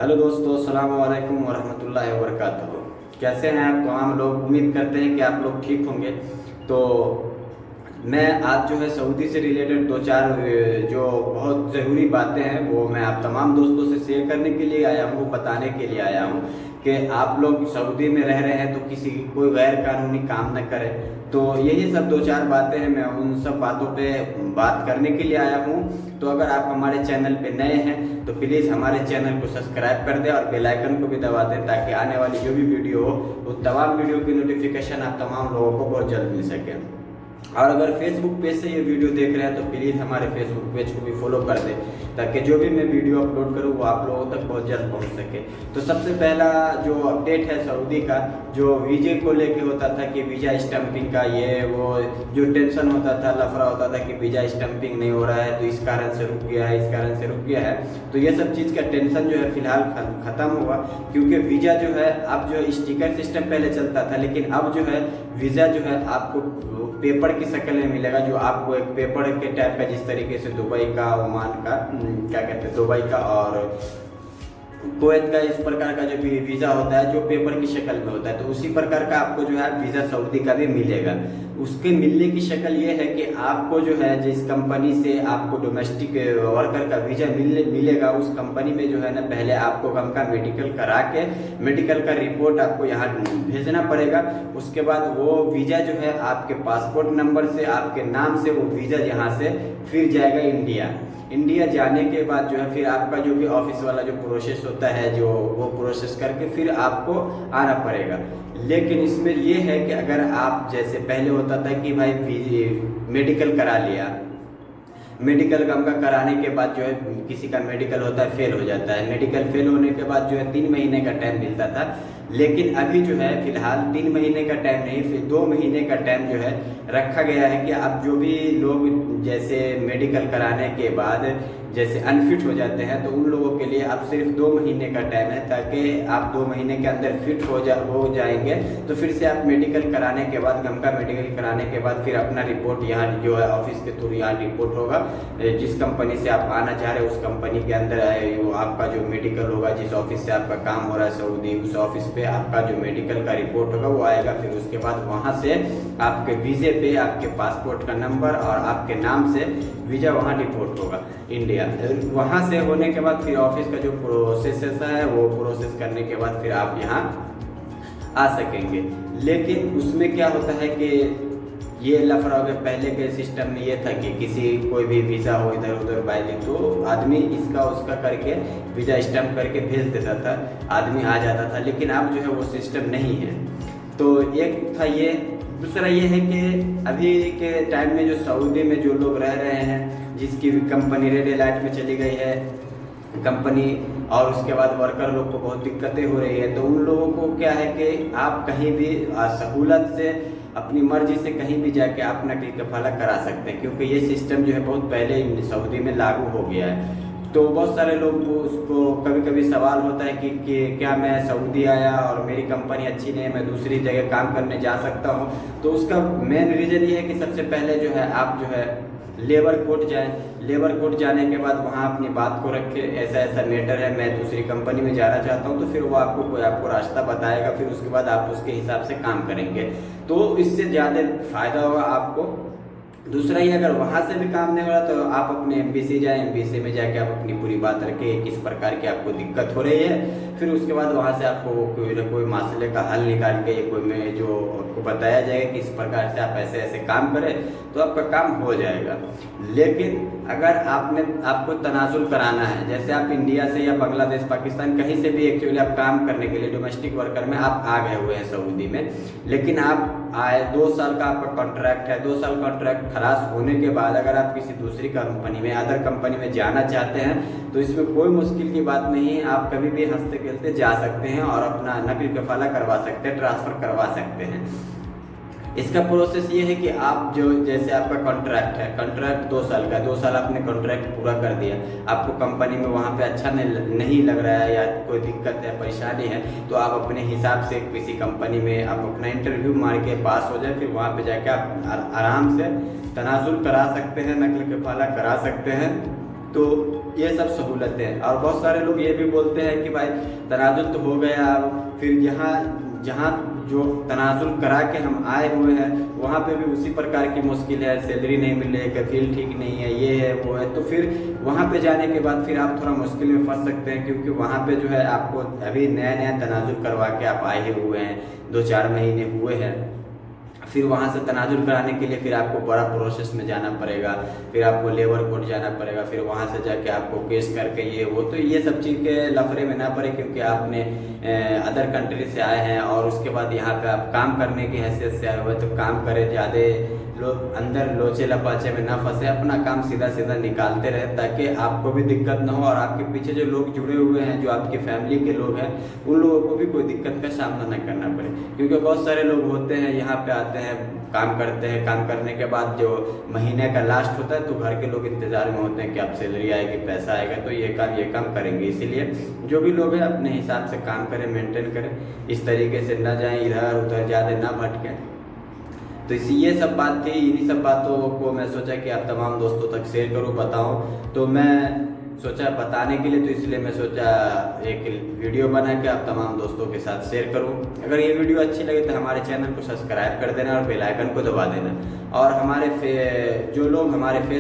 Hello दोस्तों, अस्सलाम वालेकुम वरहमतुल्लाहि वबरकातुहू। कैसे हैं आप तमाम लोग? उम्मीद करते हैं कि आप लोग ठीक होंगे। तो मैं आज जो है सऊदी से रिलेटेड दो चार जो बहुत ज़रूरी बातें हैं वो मैं आप तमाम दोस्तों से शेयर करने के लिए आया हूँ, बताने के लिए आया हूँ कि आप लोग सऊदी में रह रहे हैं तो किसी कोई गैर कानूनी काम न करें। तो यही सब दो चार बातें हैं, मैं उन सब बातों पे बात करने के लिए आया हूँ। तो अगर आप हमारे चैनल पे नए हैं तो प्लीज़ हमारे चैनल को सब्सक्राइब कर दें और बेल आइकन को भी दबा दें ताकि आने वाली जो भी वीडियो हो वो तमाम वीडियो की नोटिफिकेशन आप तमाम लोगों को बहुत जल्द मिल सके। और अगर फेसबुक पेज से ये वीडियो देख रहे हैं तो प्लीज़ हमारे फेसबुक पेज को भी फॉलो कर दें ताकि जो भी मैं वीडियो अपलोड करूँ वो आप लोगों तक बहुत जल्द पहुंच सके। तो सबसे पहला जो अपडेट है सऊदी का, जो वीजे को लेके होता था कि वीज़ा स्टैंपिंग का ये वो जो टेंशन होता था, लफड़ा होता था कि वीज़ा स्टैंपिंग नहीं हो रहा है तो इस कारण से रुक गया है, इस कारण से रुक गया है। तो ये सब चीज़ का टेंशन जो है फिलहाल ख़त्म हुआ, क्योंकि वीज़ा जो है अब जो स्टिकर सिस्टम पहले चलता था लेकिन अब जो है वीज़ा जो है आपको पेपर की शक्ल में मिलेगा, जो आपको एक पेपर के टाइप का, जिस तरीके से दुबई का, ओमान का, क्या कहते हैं, दुबई का और कुवैत का इस प्रकार का जो भी वीज़ा होता है जो पेपर की शक्ल में होता है, तो उसी प्रकार का आपको जो है वीज़ा सऊदी का भी मिलेगा। उसके मिलने की शक्ल ये है कि आपको जो है जिस कंपनी से आपको डोमेस्टिक वर्कर का वीज़ा मिलेगा उस कंपनी में जो है ना पहले आपको हम का मेडिकल करा के मेडिकल का रिपोर्ट आपको यहाँ भेजना पड़ेगा। उसके बाद वो वीज़ा जो है आपके पासपोर्ट नंबर से, आपके नाम से वो वीज़ा यहाँ से फिर जाएगा इंडिया जाने के बाद जो है फिर आपका जो भी ऑफिस वाला जो प्रोसेस होता है जो वो प्रोसेस करके फिर आपको आना पड़ेगा। लेकिन इसमें ये है कि अगर आप जैसे पहले होता था कि भाई मेडिकल करा लिया, मेडिकल का कराने के बाद जो है किसी का मेडिकल होता है फेल हो जाता है, मेडिकल फेल होने के बाद जो है 3 महीने का टाइम मिलता था, लेकिन अभी जो है फिलहाल 3 महीने का टाइम नहीं, फिर 2 महीने का टाइम जो है रखा गया है कि अब जो भी लोग जैसे मेडिकल कराने के बाद जैसे अनफिट हो जाते हैं तो उन लोगों के लिए अब सिर्फ 2 महीने का टाइम है, ताकि आप 2 महीने के अंदर फिट हो जाएंगे तो फिर से आप मेडिकल कराने के बाद, गम का मेडिकल कराने के बाद फिर अपना रिपोर्ट यहाँ जो है ऑफिस के थ्रू यहाँ रिपोर्ट होगा, जिस कंपनी से आप आना चाह रहे हैं उस कंपनी के अंदर वो आपका जो मेडिकल होगा, जिस ऑफिस से आपका काम हो रहा है सऊदी, उस ऑफिस पे आपका जो मेडिकल का रिपोर्ट होगा वो आएगा। फिर उसके बाद वहाँ से आपके वीज़े पे आपके पासपोर्ट का नंबर और आपके नाम से वीज़ा वहाँ रिपोर्ट होगा इंडिया। वहाँ से होने के बाद फिर ऑफिस का जो प्रोसेस है वो प्रोसेस करने के बाद फिर आप यहाँ आ सकेंगे। लेकिन उसमें क्या होता है कि ये लफड़ा हो गया, पहले के सिस्टम में ये था कि किसी कोई भी वीज़ा हो इधर उधर बाइलिंग तो आदमी इसका उसका करके वीज़ा स्टैम्प करके भेज देता था, आदमी आ जाता था, लेकिन अब जो है वो सिस्टम नहीं है। तो एक था ये, दूसरा ये है कि अभी के टाइम में जो सऊदी में जो लोग रह रहे हैं, जिसकी कंपनी रेड अलर्ट में चली गई है कंपनी, और उसके बाद वर्कर लोग को बहुत दिक्कतें हो रही है, तो उन लोगों को क्या है कि आप कहीं भी सहूलत से अपनी मर्जी से कहीं भी जाके आप नकली कफाला करा सकते हैं, क्योंकि ये सिस्टम जो है बहुत पहले सऊदी में लागू हो गया है। तो बहुत सारे लोग को उसको कभी कभी सवाल होता है कि क्या मैं सऊदी आया और मेरी कंपनी अच्छी नहीं है, मैं दूसरी जगह काम करने जा सकता हूँ? तो उसका मेन रीज़न ये है कि सबसे पहले जो है आप जो है लेबर कोर्ट जाएं, लेबर कोर्ट जाने के बाद वहाँ अपनी बात को रखें, ऐसा ऐसा मैटर है, मैं दूसरी कंपनी में जाना चाहता हूँ, तो फिर वो आपको रास्ता बताएगा, फिर उसके बाद आप उसके हिसाब से काम करेंगे, तो इससे ज़्यादा फायदा होगा आपको। दूसरा ये, अगर वहाँ से भी काम नहीं हो रहा तो आप अपने एमबीसी जाएं, एमबीसी में जाके आप अपनी पूरी बात रखें किस प्रकार की आपको दिक्कत हो रही है, फिर उसके बाद वहाँ से आपको कोई ना कोई मसले का हल निकाल के कोई में जो आपको बताया जाएगा कि इस प्रकार से आप ऐसे ऐसे काम करें तो आपका काम हो जाएगा। लेकिन अगर आपको तनाजुल कराना है, जैसे आप इंडिया से या बांग्लादेश, पाकिस्तान कहीं से भी एक्चुअली आप काम करने के लिए डोमेस्टिक वर्कर में आप आ गए हुए हैं सऊदी में, लेकिन आप आए 2 साल का आपका कॉन्ट्रैक्ट है, 2 साल कॉन्ट्रैक्ट खलास होने के बाद अगर आप किसी दूसरी कंपनी में, अदर कंपनी में जाना चाहते हैं तो इसमें कोई मुश्किल की बात नहीं है, आप कभी भी हंसते खेलते जा सकते हैं और अपना नकली कफाला करवा सकते हैं, ट्रांसफ़र करवा सकते हैं। इसका प्रोसेस ये है कि आप जो जैसे आपका कॉन्ट्रैक्ट है, कॉन्ट्रैक्ट 2 साल का, 2 साल आपने कॉन्ट्रैक्ट पूरा कर दिया, आपको कंपनी में वहाँ पे अच्छा नहीं लग रहा है या कोई दिक्कत है, परेशानी है, तो आप अपने हिसाब से किसी कंपनी में आप अपना इंटरव्यू मार के पास हो जाए, फिर वहाँ पे जाके आप आराम से तनाजुल करा सकते हैं, नकल कफाला करा सकते हैं। तो ये सब सहूलतें हैं। और बहुत सारे लोग ये भी बोलते हैं कि भाई तनाजुल तो हो गया, अब फिर जहाँ जहाँ जो तनाजुल करा के हम आए हुए हैं वहाँ पे भी उसी प्रकार की मुश्किल है, सैलरी नहीं मिल रही है, कफील ठीक नहीं है, ये है वो है, तो फिर वहाँ पे जाने के बाद फिर आप थोड़ा मुश्किल में फंस सकते हैं, क्योंकि वहाँ पे जो है आपको अभी नया नया तनाजुल करवा के आप आए हुए हैं, 2-4 महीने हुए हैं। फिर वहाँ से तनाजुल कराने के लिए फिर आपको बड़ा प्रोसेस में जाना पड़ेगा, फिर आपको लेबर कोर्ट जाना पड़ेगा, फिर वहाँ से जाके आपको केस करके ये वो, तो ये सब चीज़ के लफड़े में ना पड़े, क्योंकि आपने अदर कंट्री से आए हैं और उसके बाद यहाँ पे आप काम करने की हैसियत से आए हुए, तो काम करें, ज़्यादा लोग अंदर लोचे लपाचे में ना फंसे, अपना काम सीधा सीधा निकालते रहे, ताकि आपको भी दिक्कत ना हो और आपके पीछे जो लोग जुड़े हुए हैं, जो आपकी फैमिली के लोग हैं, उन लोगों को भी कोई दिक्कत का सामना न करना पड़े। क्योंकि बहुत सारे लोग होते हैं यहाँ पे आते हैं, काम करते हैं, काम करने के बाद जो महीने का लास्ट होता है तो घर के लोग इंतज़ार में होते हैं कि अब सैलरी आएगी, पैसा आएगा, तो ये काम करेंगे। इसीलिए जो भी लोग हैं अपने हिसाब से काम करें, मेंटेन करें, इस तरीके से ना जाएं इधर उधर, ज़्यादा ना भटकें। तो इसी ये सब बात थी, इन्हीं सब बातों को मैं सोचा कि आप तमाम दोस्तों तक शेयर करूँ, बताऊँ, तो मैं सोचा बताने के लिए, तो इसलिए मैं सोचा एक वीडियो बना के आप तमाम दोस्तों के साथ शेयर करूं। अगर ये वीडियो अच्छी लगे तो हमारे चैनल को सब्सक्राइब कर देना और बेल आइकन को दबा देना। और हमारे जो लोग हमारे फेस